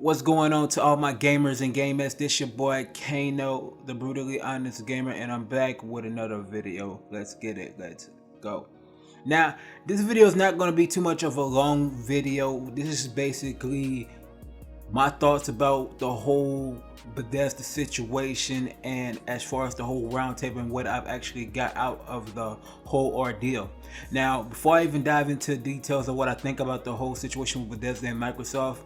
What's going on to all my gamers and gamers? This your boy Kano, the brutally honest gamer, and I'm back with another video. Let's get it. Let's go. Now, this video is not going to be too much of a long video. This is basically my thoughts about the whole Bethesda situation, and as far as the whole roundtable and what I've actually got out of the whole ordeal. Now, before I even dive into details of what I think about the whole situation with Bethesda and Microsoft,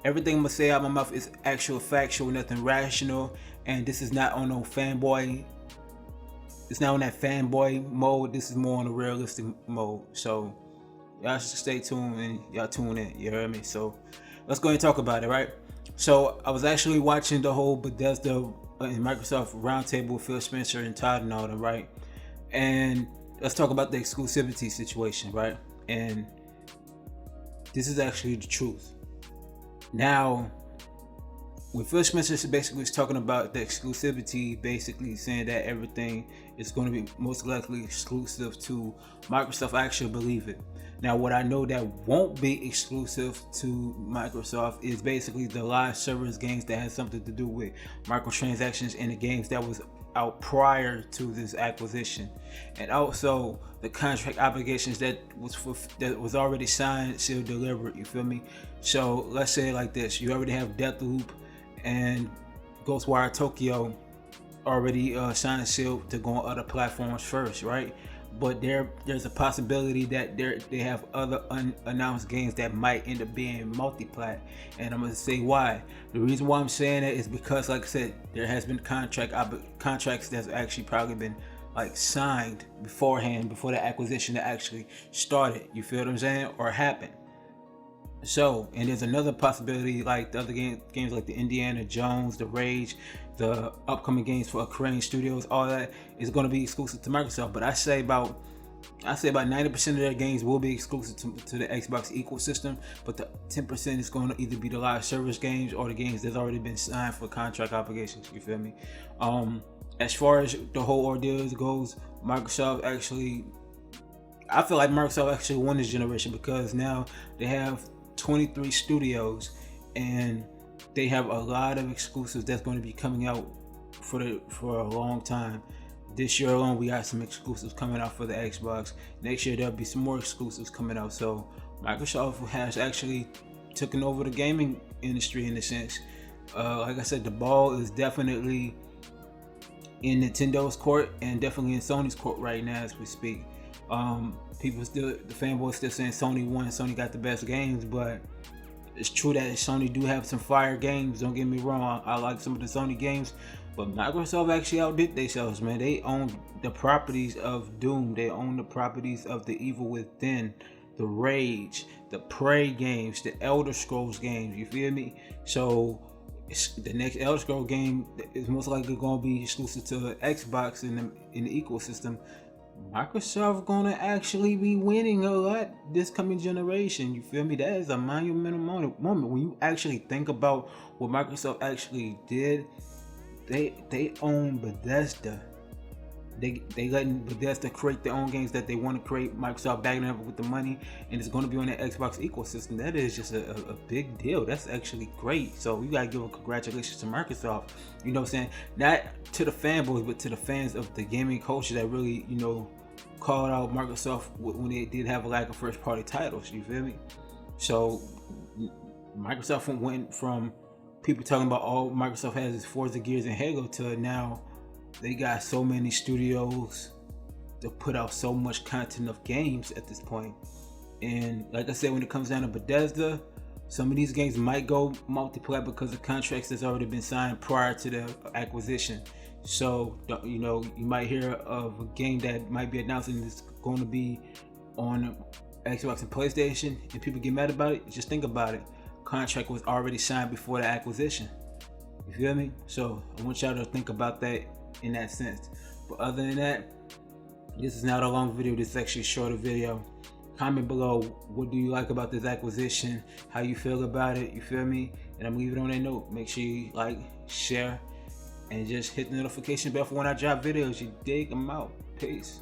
everything I'm gonna say out of my mouth is actual factual, nothing rational, and this is not on no fanboy. It's not on that fanboy mode. This is more on a realistic mode. So y'all should stay tuned and y'all tune in. You heard me? So let's go ahead and talk about it, right? So I was actually watching the whole Bethesda and Microsoft roundtable with Phil Spencer and Todd and all them, right? And let's talk about the exclusivity situation, right? And this is actually the truth. Now, when Phil Spencer basically was talking about the exclusivity, basically saying that everything is going to be most likely exclusive to Microsoft, I actually believe it. Now, what I know that won't be exclusive to Microsoft is basically the live service games that has something to do with microtransactions in the games that was out prior to this acquisition, and also the contract obligations that was already signed, sealed, delivered. You feel me? So let's say it like this: you already have Deathloop and Ghostwire Tokyo already signed, sealed to go on other platforms first, right? But there's a possibility that they have other unannounced games that might end up being multi-plat, and I'm gonna say why. The reason why I'm saying that is because, like I said, there has been contracts that's actually probably been like signed beforehand, before the acquisition that actually started. You feel what I'm saying? Or happened. So, and there's another possibility, like the other games like the Indiana Jones, the Rage, the upcoming games for Crane Studios, all that is going to be exclusive to Microsoft. But I say about 90% of their games will be exclusive to the Xbox ecosystem, but the 10% is going to either be the live service games or the games that's already been signed for contract obligations. You feel me? As far as the whole ordeal goes, Microsoft actually, I feel like Microsoft actually won this generation, because now they have 23 studios and they have a lot of exclusives that's going to be coming out for a long time. This year alone, we got some exclusives coming out for the Xbox. Next year, there'll be some more exclusives coming out. So Microsoft has actually taken over the gaming industry in a sense. Like I said, the ball is definitely in Nintendo's court and definitely in Sony's court right now as we speak. People still, the fanboys still saying Sony won, Sony got the best games, but it's true that Sony do have some fire games. Don't get me wrong, I like some of the Sony games, but Microsoft actually outdid themselves, man. They own the properties of Doom, they own the properties of The Evil Within, the Rage, the Prey games, the Elder Scrolls games. You feel me? So the next Elder Scrolls game is most likely going to be exclusive to Xbox in the ecosystem. Microsoft gonna actually be winning a lot this coming generation. You feel me? That is a monumental moment when you actually think about what Microsoft actually did. They own Bethesda. They letting Bethesda create their own games that they want to create. Microsoft backing up with the money, and it's going to be on the Xbox ecosystem. That is just a big deal. That's actually great. So you gotta give a congratulations to Microsoft. You know what I'm saying? Not to the fanboys, but to the fans of the gaming culture that really, you know, called out Microsoft when they did have a lack of first party titles. You feel me? So Microsoft went from people talking about all Microsoft has is Forza, Gears, and Halo to now they got so many studios to put out so much content of games at this point. And like I said, when it comes down to Bethesda, some of these games might go multiplayer because of contracts that's already been signed prior to the acquisition. So, you know, you might hear of a game that might be announcing it's going to be on Xbox and PlayStation, and people get mad about it. Just think about it. Contract was already signed before the acquisition. You feel me? So I want y'all to think about that in that sense. But other than that, this is not a long video. This is actually a shorter video. Comment below, what do you like about this acquisition, how you feel about it. You feel me? And I'm leaving it on that note. Make sure you like, share, and just hit the notification bell for when I drop videos. You dig? I'm out. Peace.